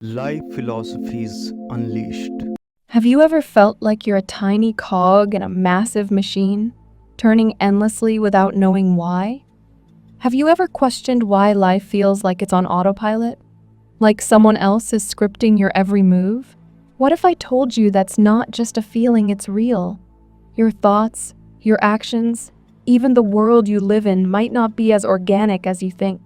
Life Philosophies Unleashed. Have you ever felt like you're a tiny cog in a massive machine, turning endlessly without knowing why? Have you ever questioned why life feels like it's on autopilot? Like someone else is scripting your every move? What if I told you that's not just a feeling, it's real? Your thoughts, your actions, even the world you live in might not be as organic as you think.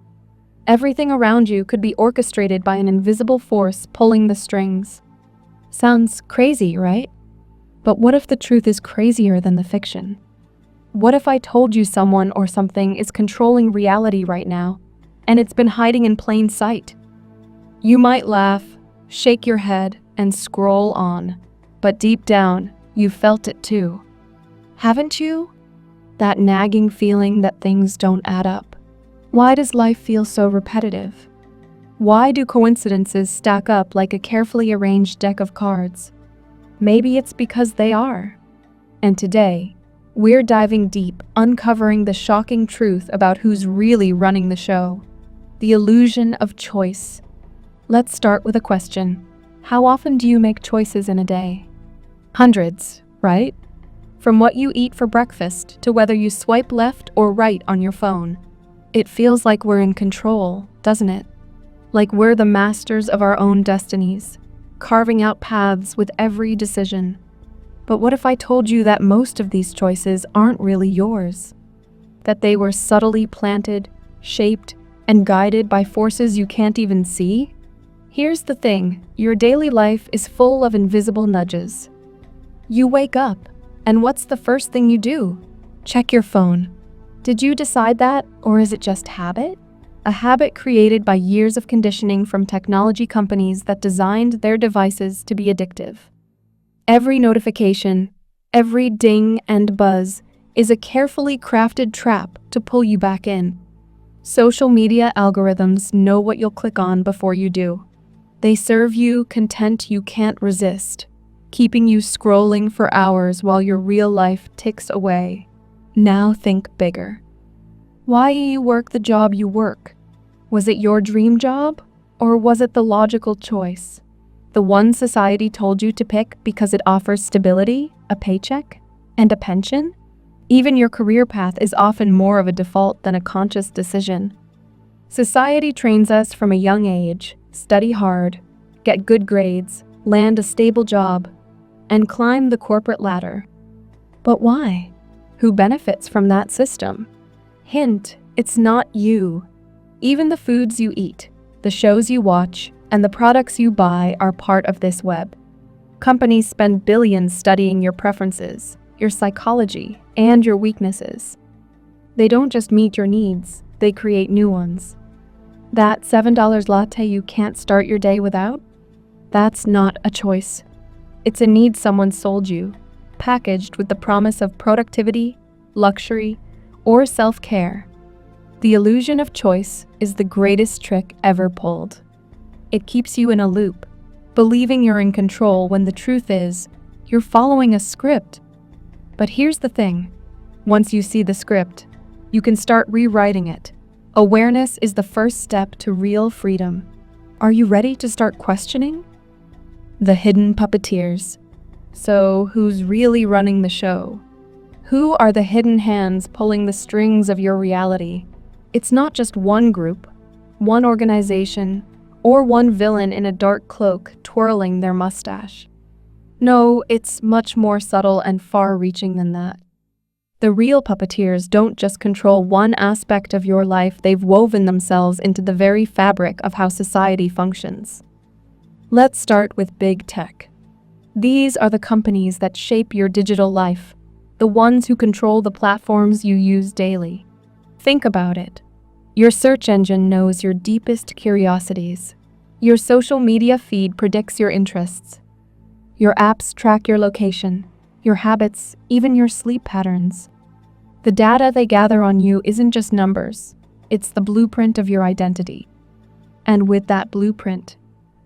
Everything around you could be orchestrated by an invisible force pulling the strings. Sounds crazy, right? But what if the truth is crazier than the fiction? What if I told you someone or something is controlling reality right now, and it's been hiding in plain sight? You might laugh, shake your head, and scroll on, but deep down, you felt it too. Haven't you? That nagging feeling that things don't add up. Why does life feel so repetitive? Why do coincidences stack up like a carefully arranged deck of cards? Maybe it's because they are. And today, we're diving deep, uncovering the shocking truth about who's really running the show. The illusion of choice. Let's start with a question. How often do you make choices in a day? Hundreds, right? From what you eat for breakfast to whether you swipe left or right on your phone. It feels like we're in control, doesn't it? Like we're the masters of our own destinies, carving out paths with every decision. But what if I told you that most of these choices aren't really yours? That they were subtly planted, shaped, and guided by forces you can't even see? Here's the thing, your daily life is full of invisible nudges. You wake up, and what's the first thing you do? Check your phone. Did you decide that, or is it just habit? A habit created by years of conditioning from technology companies that designed their devices to be addictive. Every notification, every ding and buzz is a carefully crafted trap to pull you back in. Social media algorithms know what you'll click on before you do. They serve you content you can't resist, keeping you scrolling for hours while your real life ticks away. Now think bigger. Why do you work the job you work? Was it your dream job? Or was it the logical choice? The one society told you to pick because it offers stability, a paycheck, and a pension? Even your career path is often more of a default than a conscious decision. Society trains us from a young age, study hard, get good grades, land a stable job, and climb the corporate ladder. But why? Who benefits from that system? Hint, it's not you. Even the foods you eat, the shows you watch, and the products you buy are part of this web. Companies spend billions studying your preferences, your psychology, and your weaknesses. They don't just meet your needs, they create new ones. That $7 latte you can't start your day without? That's not a choice. It's a need someone sold you, packaged with the promise of productivity, luxury, or self-care. The illusion of choice is the greatest trick ever pulled. It keeps you in a loop, believing you're in control when the truth is, you're following a script. But here's the thing. Once you see the script, you can start rewriting it. Awareness is the first step to real freedom. Are you ready to start questioning? The hidden puppeteers. So, who's really running the show? Who are the hidden hands pulling the strings of your reality? It's not just one group, one organization, or one villain in a dark cloak twirling their mustache. No, it's much more subtle and far-reaching than that. The real puppeteers don't just control one aspect of your life, they've woven themselves into the very fabric of how society functions. Let's start with big tech. These are the companies that shape your digital life, the ones who control the platforms you use daily. Think about it. Your search engine knows your deepest curiosities. Your social media feed predicts your interests. Your apps track your location, your habits, even your sleep patterns. The data they gather on you isn't just numbers, it's the blueprint of your identity. And with that blueprint,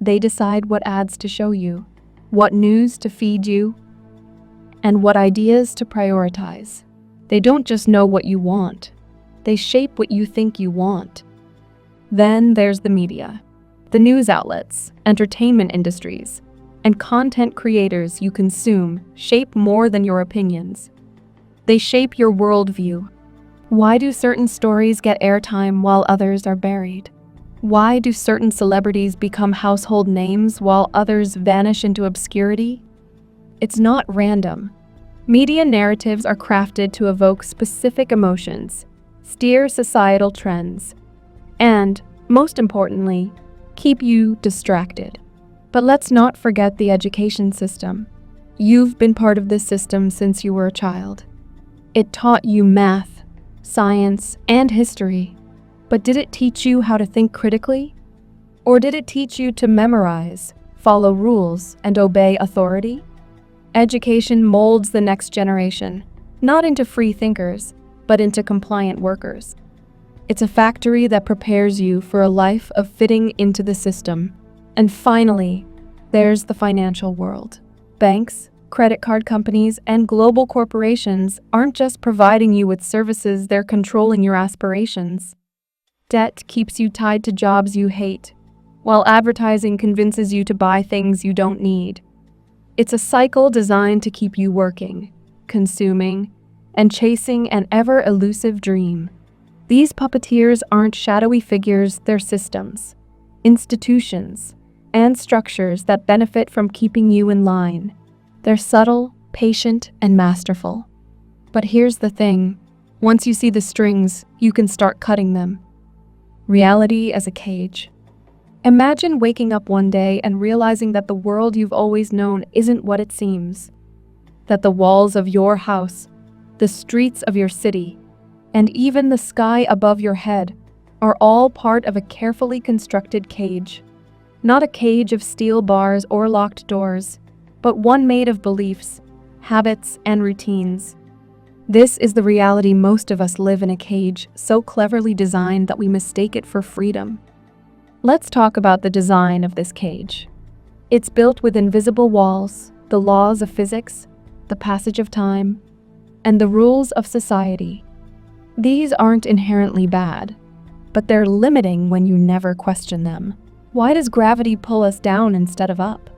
they decide what ads to show you, what news to feed you, and what ideas to prioritize. They don't just know what you want, they shape what you think you want. Then there's the media. The news outlets, entertainment industries, and content creators you consume shape more than your opinions. They shape your worldview. Why do certain stories get airtime while others are buried? Why do certain celebrities become household names while others vanish into obscurity? It's not random. Media narratives are crafted to evoke specific emotions, steer societal trends, and, most importantly, keep you distracted. But let's not forget the education system. You've been part of this system since you were a child. It taught you math, science, and history. But did it teach you how to think critically? Or did it teach you to memorize, follow rules, and obey authority? Education molds the next generation, not into free thinkers, but into compliant workers. It's a factory that prepares you for a life of fitting into the system. And finally, there's the financial world. Banks, credit card companies, and global corporations aren't just providing you with services, they're controlling your aspirations. Debt keeps you tied to jobs you hate, while advertising convinces you to buy things you don't need. It's a cycle designed to keep you working, consuming, and chasing an ever-elusive dream. These puppeteers aren't shadowy figures, they're systems, institutions, and structures that benefit from keeping you in line. They're subtle, patient, and masterful. But here's the thing. Once you see the strings, you can start cutting them. Reality as a cage. Imagine waking up one day and realizing that the world you've always known isn't what it seems. That the walls of your house, the streets of your city, and even the sky above your head are all part of a carefully constructed cage. Not a cage of steel bars or locked doors, but one made of beliefs, habits, and routines. This is the reality. Most of us live in a cage so cleverly designed that we mistake it for freedom. Let's talk about the design of this cage. It's built with invisible walls, the laws of physics, the passage of time, and the rules of society. These aren't inherently bad, but they're limiting when you never question them. Why does gravity pull us down instead of up?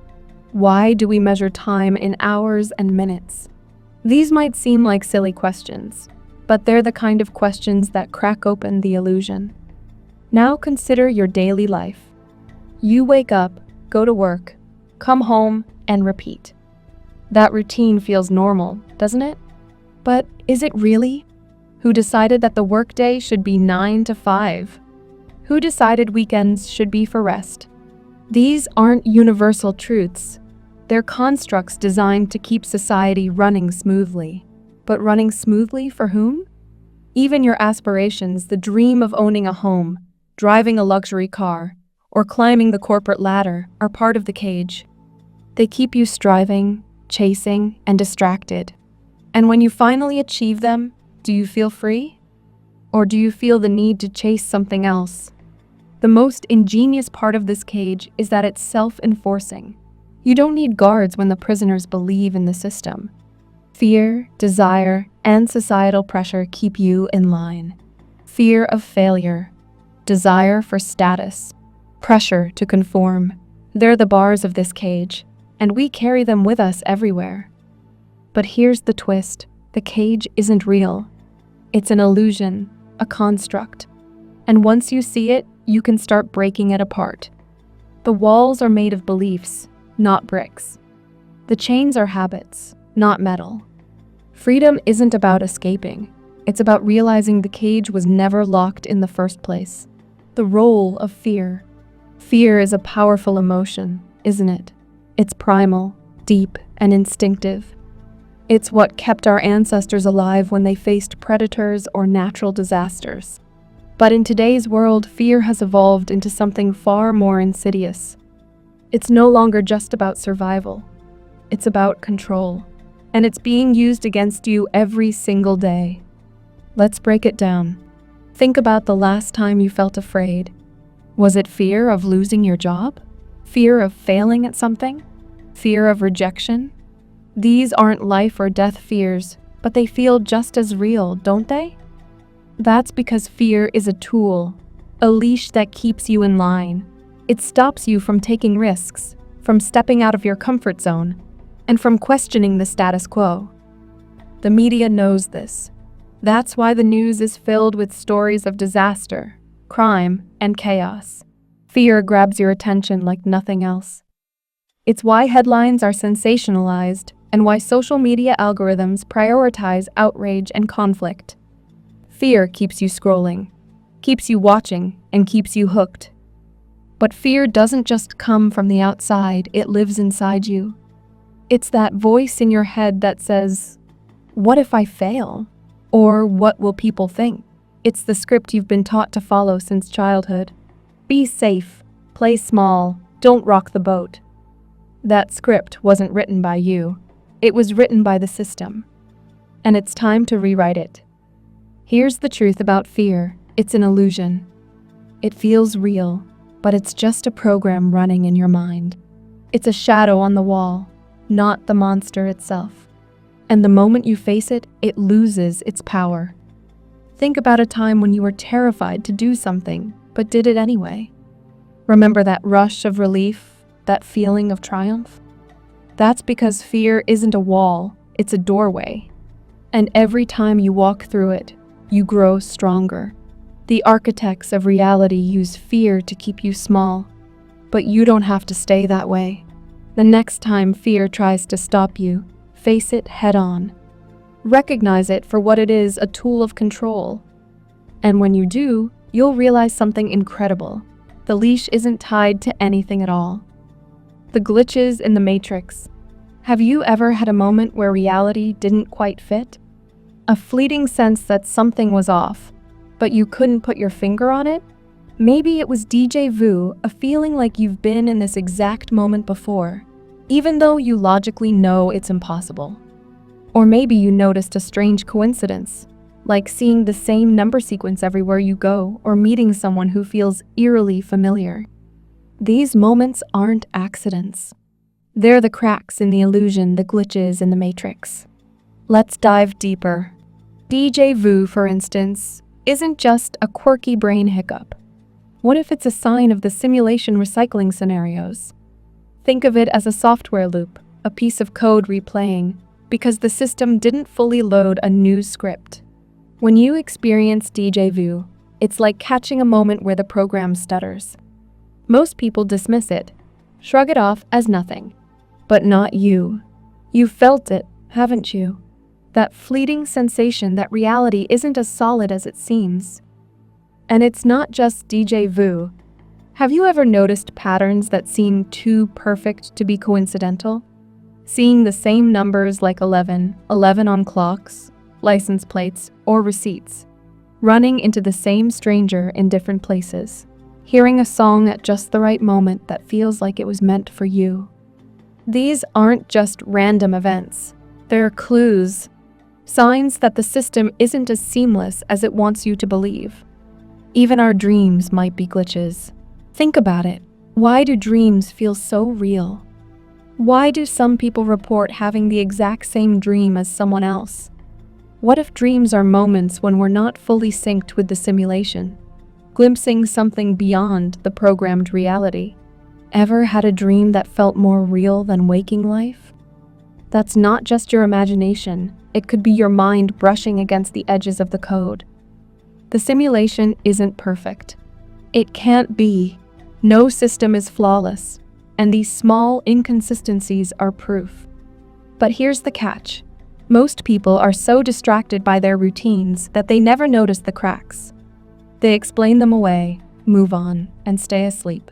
Why do we measure time in hours and minutes? These might seem like silly questions, but they're the kind of questions that crack open the illusion. Now consider your daily life. You wake up, go to work, come home, and repeat. That routine feels normal, doesn't it? But is it really? Who decided that the workday should be 9 to 5? Who decided weekends should be for rest? These aren't universal truths. They're constructs designed to keep society running smoothly. But running smoothly for whom? Even your aspirations, the dream of owning a home, driving a luxury car, or climbing the corporate ladder, are part of the cage. They keep you striving, chasing, and distracted. And when you finally achieve them, do you feel free? Or do you feel the need to chase something else? The most ingenious part of this cage is that it's self-enforcing. You don't need guards when the prisoners believe in the system. Fear, desire, and societal pressure keep you in line. Fear of failure, desire for status, pressure to conform. They're the bars of this cage, and we carry them with us everywhere. But here's the twist. The cage isn't real. It's an illusion, a construct. And once you see it, you can start breaking it apart. The walls are made of beliefs, not bricks. The chains are habits, not metal. Freedom isn't about escaping. It's about realizing the cage was never locked in the first place. The role of fear. Fear is a powerful emotion, isn't it? It's primal, deep, and instinctive. It's what kept our ancestors alive when they faced predators or natural disasters. But in today's world, fear has evolved into something far more insidious. It's no longer just about survival. It's about control. And it's being used against you every single day. Let's break it down. Think about the last time you felt afraid. Was it fear of losing your job? Fear of failing at something? Fear of rejection? These aren't life or death fears, but they feel just as real, don't they? That's because fear is a tool, a leash that keeps you in line. It stops you from taking risks, from stepping out of your comfort zone, and from questioning the status quo. The media knows this. That's why the news is filled with stories of disaster, crime, and chaos. Fear grabs your attention like nothing else. It's why headlines are sensationalized and why social media algorithms prioritize outrage and conflict. Fear keeps you scrolling, keeps you watching, and keeps you hooked. But fear doesn't just come from the outside, it lives inside you. It's that voice in your head that says, "What if I fail?" Or "What will people think?" It's the script you've been taught to follow since childhood. Be safe, play small, don't rock the boat. That script wasn't written by you. It was written by the system. And it's time to rewrite it. Here's the truth about fear. It's an illusion. It feels real, but it's just a program running in your mind. It's a shadow on the wall, not the monster itself. And the moment you face it, it loses its power. Think about a time when you were terrified to do something, but did it anyway. Remember that rush of relief? That feeling of triumph? That's because fear isn't a wall, it's a doorway. And every time you walk through it, you grow stronger. The architects of reality use fear to keep you small, but you don't have to stay that way. The next time fear tries to stop you, face it head on. Recognize it for what it is, a tool of control. And when you do, you'll realize something incredible. The leash isn't tied to anything at all. The glitches in the matrix. Have you ever had a moment where reality didn't quite fit? A fleeting sense that something was off, but you couldn't put your finger on it? Maybe it was déjà vu, a feeling like you've been in this exact moment before, even though you logically know it's impossible. Or maybe you noticed a strange coincidence, like seeing the same number sequence everywhere you go or meeting someone who feels eerily familiar. These moments aren't accidents. They're the cracks in the illusion, the glitches in the matrix. Let's dive deeper. Déjà vu, for instance, isn't just a quirky brain hiccup. What if it's a sign of the simulation recycling scenarios? Think of it as a software loop, a piece of code replaying, because the system didn't fully load a new script. When you experience déjà vu, it's like catching a moment where the program stutters. Most people dismiss it, shrug it off as nothing. But not you. You've felt it, haven't you? That fleeting sensation that reality isn't as solid as it seems. And it's not just déjà vu. Have you ever noticed patterns that seem too perfect to be coincidental? Seeing the same numbers like 11 on clocks, license plates, or receipts. Running into the same stranger in different places. Hearing a song at just the right moment that feels like it was meant for you. These aren't just random events. They're clues, signs that the system isn't as seamless as it wants you to believe. Even our dreams might be glitches. Think about it. Why do dreams feel so real? Why do some people report having the exact same dream as someone else? What if dreams are moments when we're not fully synced with the simulation? Glimpsing something beyond the programmed reality. Ever had a dream that felt more real than waking life? That's not just your imagination, it could be your mind brushing against the edges of the code. The simulation isn't perfect. It can't be. No system is flawless, and these small inconsistencies are proof. But here's the catch. Most people are so distracted by their routines that they never notice the cracks. They explain them away, move on, and stay asleep.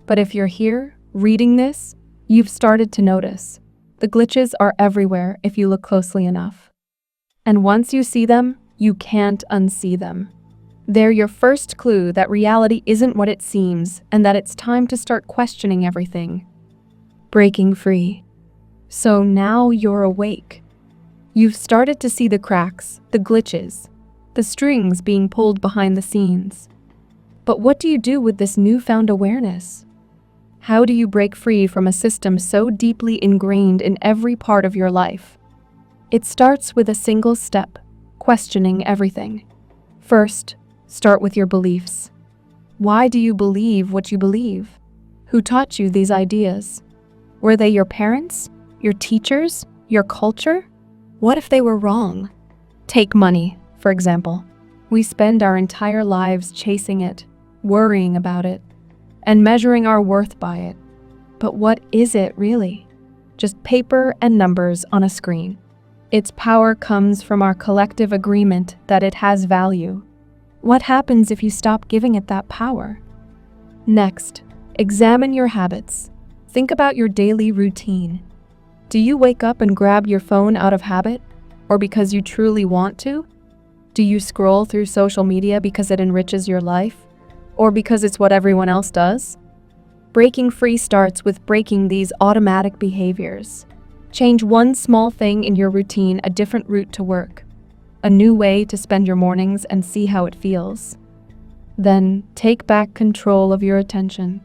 But if you're here, reading this, you've started to notice. The glitches are everywhere if you look closely enough. And once you see them, you can't unsee them. They're your first clue that reality isn't what it seems and that it's time to start questioning everything. Breaking free. So now you're awake. You've started to see the cracks, the glitches, the strings being pulled behind the scenes. But what do you do with this newfound awareness? How do you break free from a system so deeply ingrained in every part of your life? It starts with a single step, questioning everything. First, start with your beliefs. Why do you believe what you believe? Who taught you these ideas? Were they your parents? Your teachers? Your culture? What if they were wrong? Take money, for example. We spend our entire lives chasing it, worrying about it, and measuring our worth by it. But what is it really? Just paper and numbers on a screen. Its power comes from our collective agreement that it has value. What happens if you stop giving it that power? Next, examine your habits. Think about your daily routine. Do you wake up and grab your phone out of habit, or because you truly want to? Do you scroll through social media because it enriches your life, or because it's what everyone else does? Breaking free starts with breaking these automatic behaviors. Change one small thing in your routine, a different route to work, a new way to spend your mornings, and see how it feels. Then, take back control of your attention.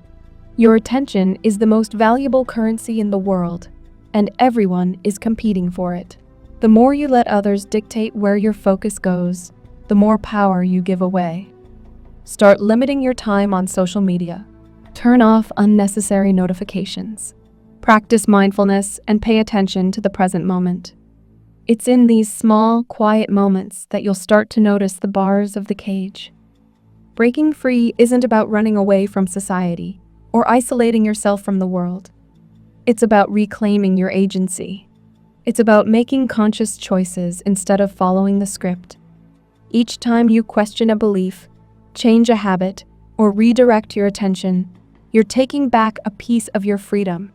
Your attention is the most valuable currency in the world, and everyone is competing for it. The more you let others dictate where your focus goes, the more power you give away. Start limiting your time on social media. Turn off unnecessary notifications. Practice mindfulness and pay attention to the present moment. It's in these small, quiet moments that you'll start to notice the bars of the cage. Breaking free isn't about running away from society or isolating yourself from the world. It's about reclaiming your agency. It's about making conscious choices instead of following the script. Each time you question a belief, change a habit, or redirect your attention, you're taking back a piece of your freedom.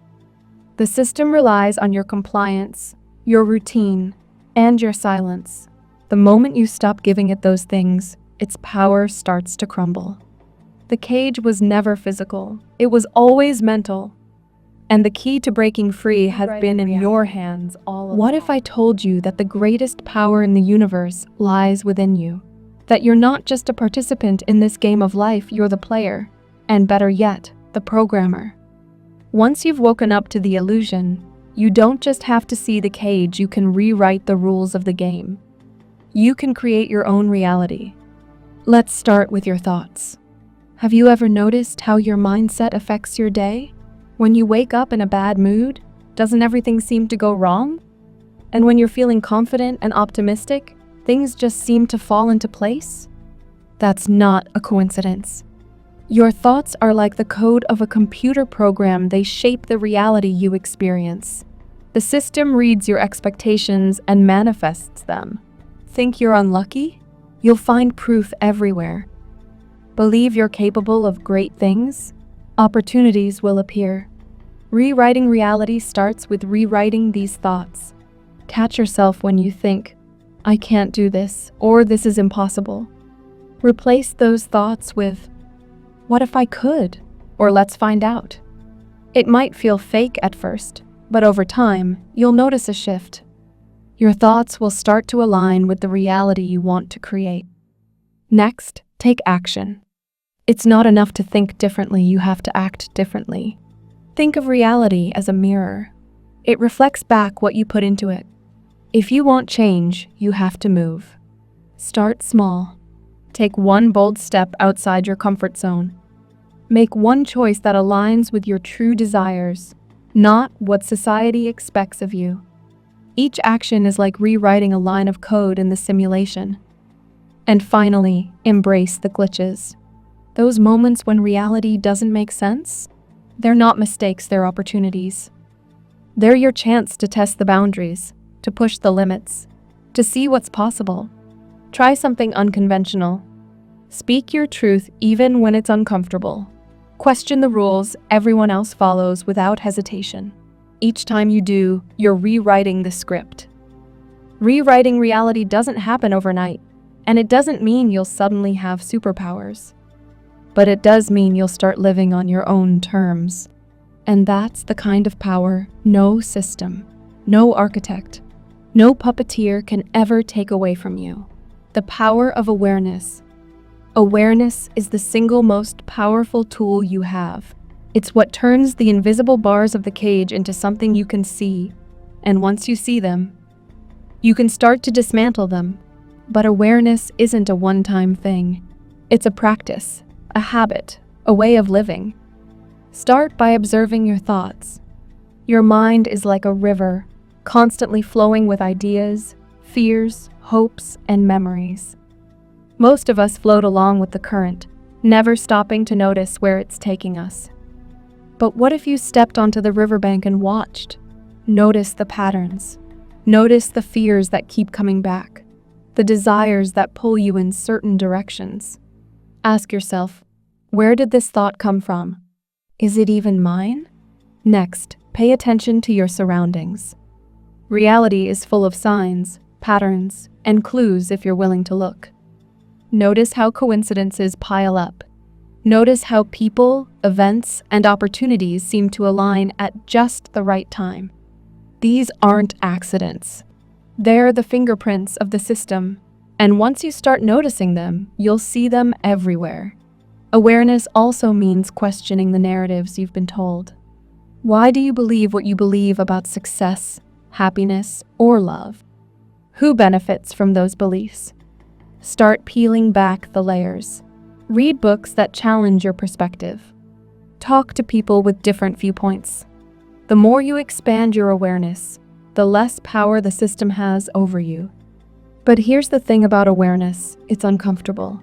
The system relies on your compliance, your routine, and your silence. The moment you stop giving it those things, its power starts to crumble. The cage was never physical. It was always mental. And the key to breaking free has been in your hands all along. What if I told you that the greatest power in the universe lies within you? That you're not just a participant in this game of life, you're the player, and better yet, the programmer. Once you've woken up to the illusion, you don't just have to see the cage, you can rewrite the rules of the game. You can create your own reality. Let's start with your thoughts. Have you ever noticed how your mindset affects your day? When you wake up in a bad mood, doesn't everything seem to go wrong? And when you're feeling confident and optimistic, things just seem to fall into place? That's not a coincidence. Your thoughts are like the code of a computer program. They shape the reality you experience. The system reads your expectations and manifests them. Think you're unlucky? You'll find proof everywhere. Believe you're capable of great things? Opportunities will appear. Rewriting reality starts with rewriting these thoughts. Catch yourself when you think, I can't do this, or this is impossible. Replace those thoughts with, what if I could? Or let's find out. It might feel fake at first, but over time, you'll notice a shift. Your thoughts will start to align with the reality you want to create. Next, take action. It's not enough to think differently, you have to act differently. Think of reality as a mirror. It reflects back what you put into it. If you want change, you have to move. Start small. Take one bold step outside your comfort zone. Make one choice that aligns with your true desires, not what society expects of you. Each action is like rewriting a line of code in the simulation. And finally, embrace the glitches. Those moments when reality doesn't make sense? They're not mistakes, they're opportunities. They're your chance to test the boundaries, to push the limits, to see what's possible. Try something unconventional. Speak your truth even when it's uncomfortable. Question the rules everyone else follows without hesitation. Each time you do, you're rewriting the script. Rewriting reality doesn't happen overnight, and it doesn't mean you'll suddenly have superpowers. But it does mean you'll start living on your own terms. And that's the kind of power no system, no architect, no puppeteer can ever take away from you. The power of awareness. Awareness is the single most powerful tool you have. It's what turns the invisible bars of the cage into something you can see. And once you see them, you can start to dismantle them. But awareness isn't a one-time thing. It's a practice, a habit, a way of living. Start by observing your thoughts. Your mind is like a river, constantly flowing with ideas, fears, hopes, and memories. Most of us float along with the current, never stopping to notice where it's taking us. But what if you stepped onto the riverbank and watched? Notice the patterns. Notice the fears that keep coming back, the desires that pull you in certain directions. Ask yourself, where did this thought come from? Is it even mine? Next, pay attention to your surroundings. Reality is full of signs, patterns, and clues if you're willing to look. Notice how coincidences pile up. Notice how people, events, and opportunities seem to align at just the right time. These aren't accidents. They're the fingerprints of the system, and once you start noticing them, you'll see them everywhere. Awareness also means questioning the narratives you've been told. Why do you believe what you believe about success, happiness, or love? Who benefits from those beliefs? Start peeling back the layers. Read books that challenge your perspective. Talk to people with different viewpoints. The more you expand your awareness, the less power the system has over you. But here's the thing about awareness, it's uncomfortable.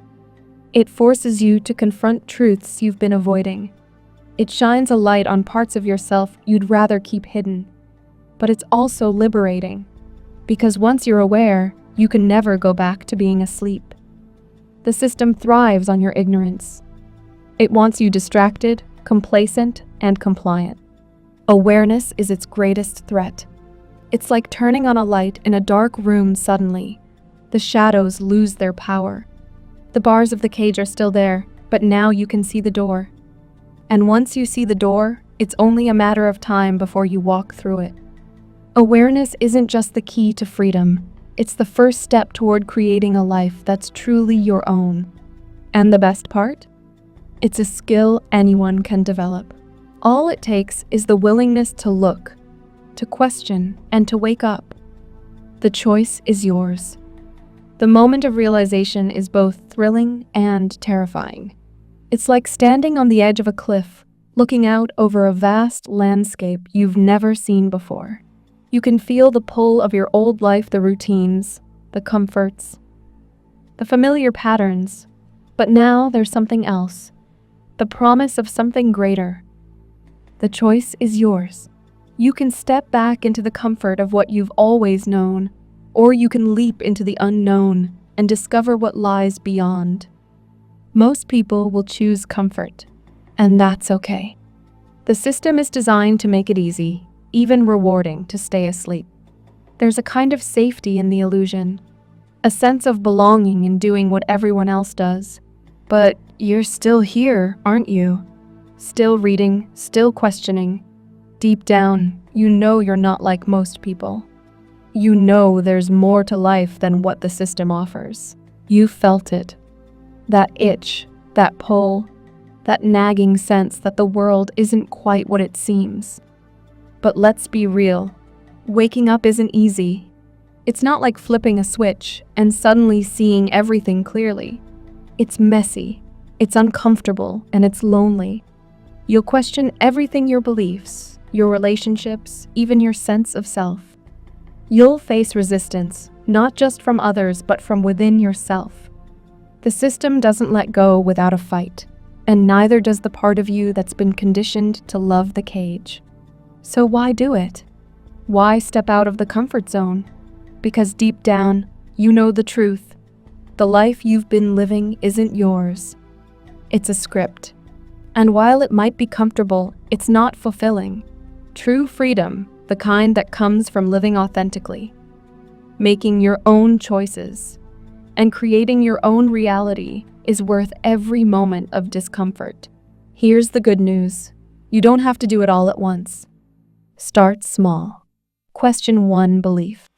It forces you to confront truths you've been avoiding. It shines a light on parts of yourself you'd rather keep hidden. But it's also liberating, because once you're aware, you can never go back to being asleep. The system thrives on your ignorance. It wants you distracted, complacent, and compliant. Awareness is its greatest threat. It's like turning on a light in a dark room suddenly. The shadows lose their power. The bars of the cage are still there, but now you can see the door. And once you see the door, it's only a matter of time before you walk through it. Awareness isn't just the key to freedom. It's the first step toward creating a life that's truly your own. And the best part? It's a skill anyone can develop. All it takes is the willingness to look, to question, and to wake up. The choice is yours. The moment of realization is both thrilling and terrifying. It's like standing on the edge of a cliff, looking out over a vast landscape you've never seen before. You can feel the pull of your old life, the routines, the comforts, the familiar patterns. But now there's something else, the promise of something greater. The choice is yours. You can step back into the comfort of what you've always known, or you can leap into the unknown and discover what lies beyond. Most people will choose comfort, and that's okay. The system is designed to make it easy, even rewarding, to stay asleep. There's a kind of safety in the illusion, a sense of belonging in doing what everyone else does. But you're still here, aren't you? Still reading, still questioning. Deep down, you know you're not like most people. You know there's more to life than what the system offers. You felt it. That itch, that pull, that nagging sense that the world isn't quite what it seems. But let's be real. Waking up isn't easy. It's not like flipping a switch and suddenly seeing everything clearly. It's messy, it's uncomfortable, and it's lonely. You'll question everything: your beliefs, your relationships, even your sense of self. You'll face resistance, not just from others, but from within yourself. The system doesn't let go without a fight, and neither does the part of you that's been conditioned to love the cage. So why do it? Why step out of the comfort zone? Because deep down, you know the truth. The life you've been living isn't yours. It's a script. And while it might be comfortable, it's not fulfilling. True freedom, the kind that comes from living authentically, making your own choices, and creating your own reality, is worth every moment of discomfort. Here's the good news. You don't have to do it all at once. Start small. Question one belief.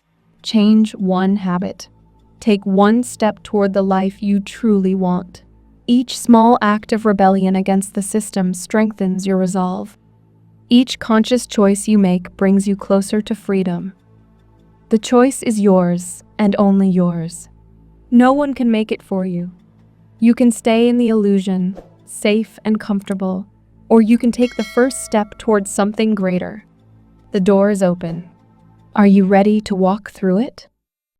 Change one habit. Take one step toward the life you truly want. Each small act of rebellion against the system strengthens your resolve. Each conscious choice you make brings you closer to freedom. The choice is yours, and only yours. No one can make it for you. You can stay in the illusion, safe and comfortable, or you can take the first step towards something greater. The door is open. Are you ready to walk through it?